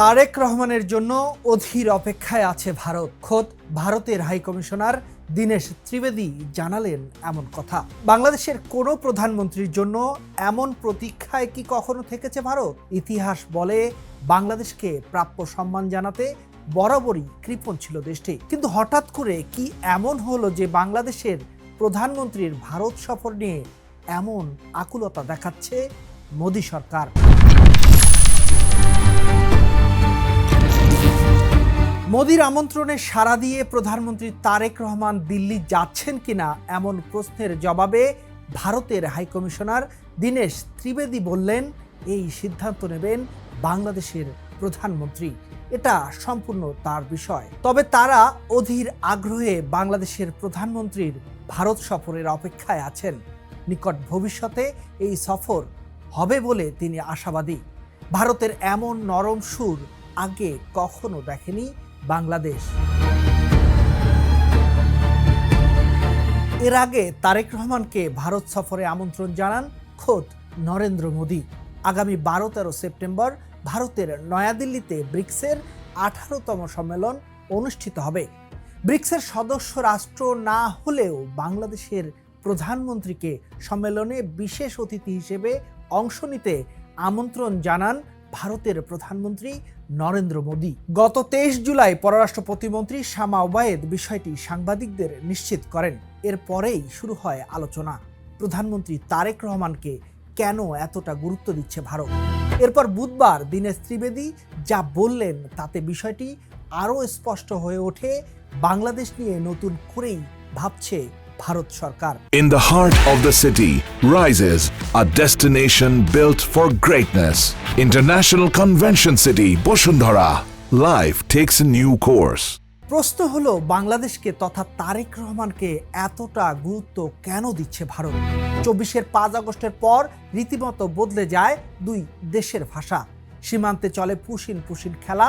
তারেক রহমানের জন্য অধীর অপেক্ষায় আছে ভারত। খোদ ভারতের হাইকমিশনার দীনেশ ত্রিবেদী জানালেন এমন কথা। বাংলাদেশের কোনো প্রধানমন্ত্রীর জন্য এমন প্রতীক্ষায় কি কখনো থেকেছে ভারত? ইতিহাস বলে বাংলাদেশকে প্রাপ্য সম্মান জানাতে বরাবরই কৃপণ ছিল দেশটি। কিন্তু হঠাৎ করে কি এমন হলো যে বাংলাদেশের প্রধানমন্ত্রীর ভারত সফর নিয়ে এমন আকুলতা দেখাচ্ছে মোদি সরকার? মোদির আমন্ত্রণে সাড়া দিয়ে প্রধানমন্ত্রী তারেক রহমান দিল্লি যাচ্ছেন কিনা এমন প্রশ্নের জবাবে ভারতের হাইকমিশনার দীনেশ ত্রিবেদী বললেন, এই সিদ্ধান্ত নেবেন বাংলাদেশের প্রধানমন্ত্রী, এটা সম্পূর্ণ তার বিষয়। তবে তারা অধীর আগ্রহে বাংলাদেশের প্রধানমন্ত্রীর ভারত সফরের অপেক্ষায় আছেন। নিকট ভবিষ্যতে এই সফর হবে বলে তিনি আশাবাদী। ভারতের এমন নরম সুর আগে কখনো দেখেনি বাংলাদেশ। এর আগে তারেক রহমানকে ভারত সফরে আমন্ত্রণ জানান খোদ নরেন্দ্র মোদি। আগামী 12-13 সেপ্টেম্বর ভারতের নয়াদিল্লিতে ব্রিক্সের 18তম সম্মেলন অনুষ্ঠিত হবে। ব্রিক্সের সদস্য রাষ্ট্র না হলেও বাংলাদেশের প্রধানমন্ত্রীকে সম্মেলনে বিশেষ অতিথি হিসেবে অংশ নিতে আমন্ত্রণ জানান ভারতের প্রধানমন্ত্রী নরেন্দ্র মোদি। গত 23 জুলাই পররাষ্ট্র প্রতিমন্ত্রী শামা ওবায়েদ বিষয়টি সাংবাদিকদের নিশ্চিত করেন। এরপরেই শুরু হয় আলোচনা, প্রধানমন্ত্রী তারেক রহমানকে কেন এতটা গুরুত্ব দিচ্ছে ভারত। এরপর বুধবার দীনেশ ত্রিবেদী যা বললেন তাতে বিষয়টি আরও স্পষ্ট হয়ে ওঠে। বাংলাদেশ নিয়ে নতুন করেই ভাবছে ভারত সরকার। In the heart of the city rises a destination built for greatness. International Convention City, Bosundhara. Life takes a new course. প্রশ্ন হলো, বাংলাদেশকে তথা তারেক রহমানকে এতটা গুরুত্ব কেন দিচ্ছে ভারত? 24-এর 5 আগস্টের পর রীতিমতো বদলে যায় দুই দেশের ভাষা। সীমান্তে চলে পুশিন খেলা।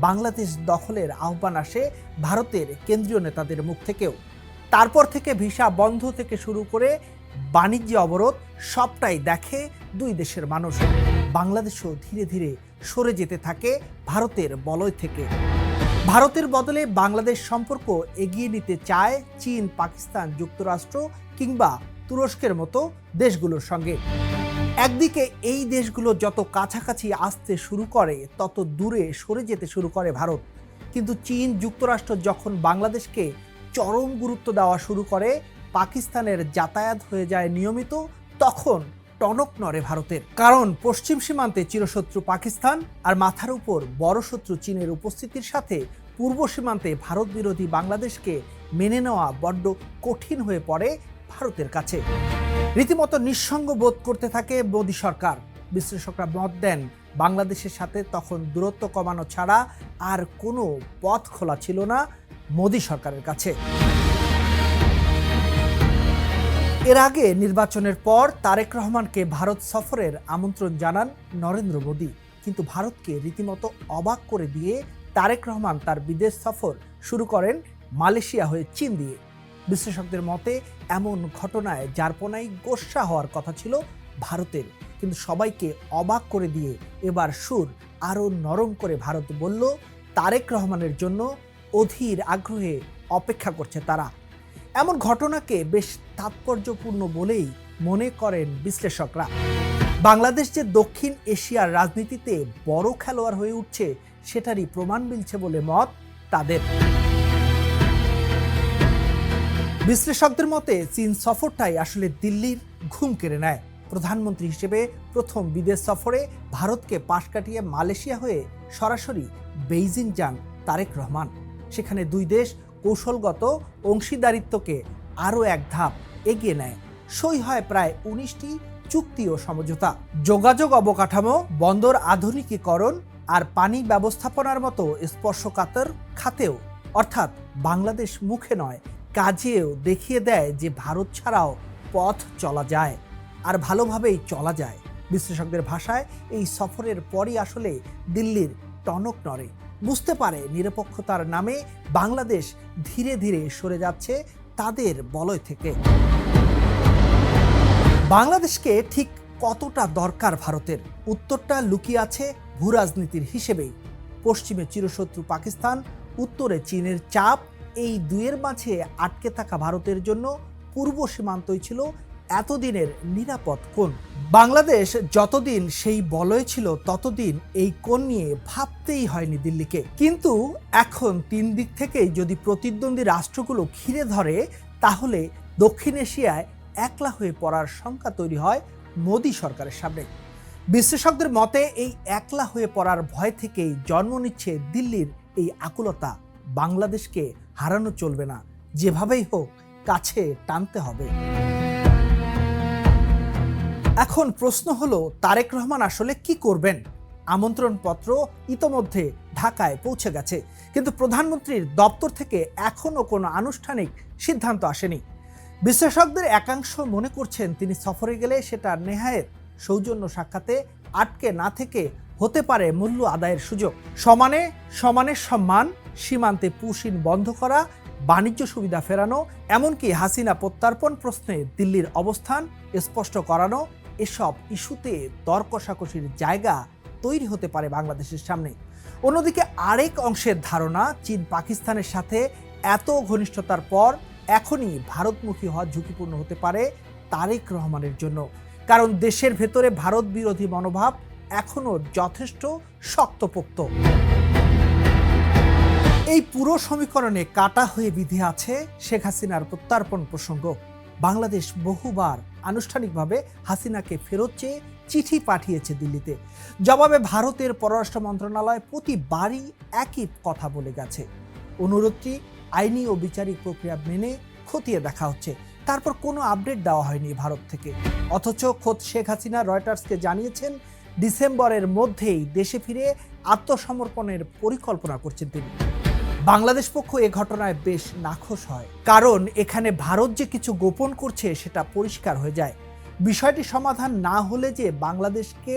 বাংলাদেশ দখলের আহ্বান আসে ভারতের কেন্দ্রীয় নেতাদের মুখ থেকেও। তারপর থেকে ভিসা বন্ধ থেকে শুরু করে বাণিজ্য অবরোধ সবটাই দেখে দুই দেশের মানুষ। বাংলাদেশও ধীরে ধীরে সরে যেতে থাকে ভারতের বলয় থেকে। ভারতের বদলে বাংলাদেশ সম্পর্ক এগিয়ে নিতে চায় চীন, পাকিস্তান, যুক্তরাষ্ট্র কিংবা তুরস্কের মতো দেশগুলোর সঙ্গে। একদিকে এই দেশগুলো যত কাছাকাছি আসতে শুরু করে তত দূরে সরে যেতে শুরু করে ভারত। কিন্তু চীন, যুক্তরাষ্ট্র যখন বাংলাদেশকে চরম গুরুত্ব দেওয়া শুরু করে, পাকিস্তানের যাতায়াত হয়ে যায় নিয়মিত, তখন টনক নড়ে ভারতের। কারণ পশ্চিম সীমান্তে চিরশত্রু পাকিস্তান আর মাথার উপর বড় শত্রু চীনের উপস্থিতির সাথে পূর্ব সীমান্তে ভারত বিরোধী বাংলাদেশকে মেনে নেওয়া বড্ড কঠিন হয়ে পড়ে ভারতের কাছে। রীতিমতো নিঃসঙ্গ বোধ করতে থাকে মোদি সরকার। বিশ্লেষকরা মত দেন, বাংলাদেশের সাথে তখন দূরত্ব কমানো ছাড়া আর কোনো পথ খোলা ছিল না মোদি সরকারের কাছে। এর আগে নির্বাচনের পর তারেক রহমানকে ভারত সফরের আমন্ত্রণ জানান নরেন্দ্র মোদি। কিন্তু ভারতকে রীতিমতো অবাক করে দিয়ে তারেক রহমান তার বিদেশ সফর শুরু করেন মালয়েশিয়া হয়ে চীন দিয়ে। বিশ্লেষকদের মতে এমন ঘটনায় যারপনাই গোস্বা হওয়ার কথা ছিল ভারতের। কিন্তু সবাইকে অবাক করে দিয়ে এবার সুর আরও নরম করে ভারত বলল, তারেক রহমানের জন্য অধীর আগ্রহে অপেক্ষা করছে তারা। এমন ঘটনাকে বেশ তাৎপর্যপূর্ণ বলেই মনে করেন বিশ্লেষকরা। বাংলাদেশ যে দক্ষিণ এশিয়ার রাজনীতিতে বড় খেলোয়াড় হয়ে উঠছে সেটারই প্রমাণ মিলছে বলে মত তাদের। বিশ্লেষকদের মতে চীন সফরটাই আসলে দিল্লির ঘুম কেড়ে নেয়। প্রধানমন্ত্রী হিসেবে প্রথম বিদেশ সফরে ভারতকে পাশ কাটিয়ে মালয়েশিয়া হয়ে সরাসরি বেইজিং যান তারেক রহমান। সেখানে দুই দেশ কৌশলগত অংশীদারিত্বকে আরও এক ধাপ এগিয়ে নেয়। সই হয় প্রায় 19টি চুক্তি ও সমঝোতা। যোগাযোগ অবকাঠামো, বন্দর আধুনিকীকরণ আর পানি ব্যবস্থাপনার মতো স্পর্শকাতর খাতেও। অর্থাৎ বাংলাদেশ মুখে নয়, কাজেও দেখিয়ে দেয় যে ভারত ছাড়াও পথ চলা যায়, আর ভালোভাবেই চলা যায়। বিশ্লেষকদের ভাষায় এই সফরের পরই আসলে দিল্লির টনক নড়ে। বুঝতে পারে নিরপেক্ষতার নামে বাংলাদেশ ধীরে ধীরে সরে যাচ্ছে তাদের বলয় থেকে। বাংলাদেশকে ঠিক কতটা দরকার ভারতের? উত্তরটা লুকিয়ে আছে ভূরাজনীতির হিসেবেই। পশ্চিমে চিরশত্রু পাকিস্তান, উত্তরে চীনের চাপ, এই দুয়ের মাঝে আটকে থাকা ভারতের জন্য পূর্ব সীমান্তই ছিল এতদিনের নিরাপদ কোণ। বাংলাদেশ যতদিন সেই বলয় ছিল ততদিন এই কোণ নিয়ে ভাবতেই হয়নি দিল্লিকে। কিন্তু এখন তিন দিক থেকেই যদি প্রতিদ্বন্দ্বী রাষ্ট্রগুলো ঘিরে ধরে, তাহলে দক্ষিণ এশিয়ায় একলা হয়ে পড়ার শঙ্কা তৈরি হয় মোদী সরকারের সামনে। বিশ্লেষকদের মতে এই একলা হয়ে পড়ার ভয় থেকেই জন্ম নিচ্ছে দিল্লির এই আকুলতা। বাংলাদেশকে হারানো চলবে না, যেভাবেই হোক কাছে টানতে হবে। এখন প্রশ্ন হলো, তারেক রহমান আসলে কি করবেন? আমন্ত্রণপত্র ইতোমধ্যে ঢাকায় পৌঁছে গেছে, কিন্তু প্রধানমন্ত্রীর দপ্তর থেকে এখনো কোনো আনুষ্ঠানিক সিদ্ধান্ত আসেনি। বিশ্লেষকদের একাংশ মনে করছেন তিনি সফরে গেলে সেটা নেহায়ের সৌজন্য সাক্ষাতে আটকে না থেকে হতে পারে মূল্য আদায়ের সুযোগ। সমানে সমানে সম্মান, সীমান্তে পুশিন বন্ধ করা, বাণিজ্য সুবিধা ফেরানো, এমনকি হাসিনা প্রত্যার্পণ প্রশ্নে দিল্লির অবস্থান স্পষ্ট করানো, এসব ইস্যুতে দর কষাকষির জায়গা তৈরি হতে পারে বাংলাদেশের সামনে। অন্যদিকে আরেক অংশের ধারণা, চীন পাকিস্তানের সাথে এত ঘনিষ্ঠতার পর এখনই ভারতমুখী হওয়া ঝুঁকিপূর্ণ হতে পারে তারেক রহমানের জন্য, কারণ দেশের ভেতরে ভারত বিরোধী মনোভাব এখনো যথেষ্ট শক্তপোক্ত। এই পুরো সমীকরণে কাটা হয়ে বিধে আছে শেখ হাসিনার প্রত্যার্পণ প্রসঙ্গ। বাংলাদেশ বহুবার আনুষ্ঠানিকভাবে হাসিনাকে ফেরত চেয়ে চিঠি পাঠিয়েছে দিল্লিতে। জবাবে ভারতের পররাষ্ট্র মন্ত্রণালয় প্রতিবারই একই কথা বলে গেছে, অনুরোধটি আইনি ও বিচারিক প্রক্রিয়া মেনে খতিয়ে দেখা হচ্ছে। তারপর কোনো আপডেট দেওয়া হয়নি ভারত থেকে। অথচ খোদ শেখ হাসিনা রয়টার্সকে জানিয়েছেন ডিসেম্বরের মধ্যেই দেশে ফিরে আত্মসমর্পণের পরিকল্পনা করছেন তিনি। বাংলাদেশ পক্ষ এ ঘটনায় বেশ নাখোশ হয়, কারণ এখানে ভারত যে কিছু গোপন করছে সেটা পরিষ্কার হয়ে যায়। বিষয়টি সমাধান না হলে যে বাংলাদেশকে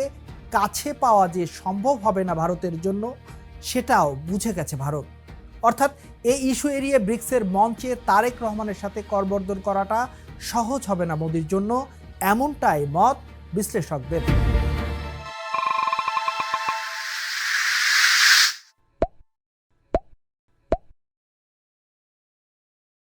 কাছে পাওয়া যে সম্ভব হবে না ভারতের জন্য, সেটাও বুঝে গেছে ভারত। অর্থাৎ এই ইস্যু এড়িয়ে ব্রিক্সের মঞ্চে তারেক রহমানের সাথে করমর্দন করাটা সহজ হবে না মোদির জন্য, এমনটাই মত বিশ্লেষকদের।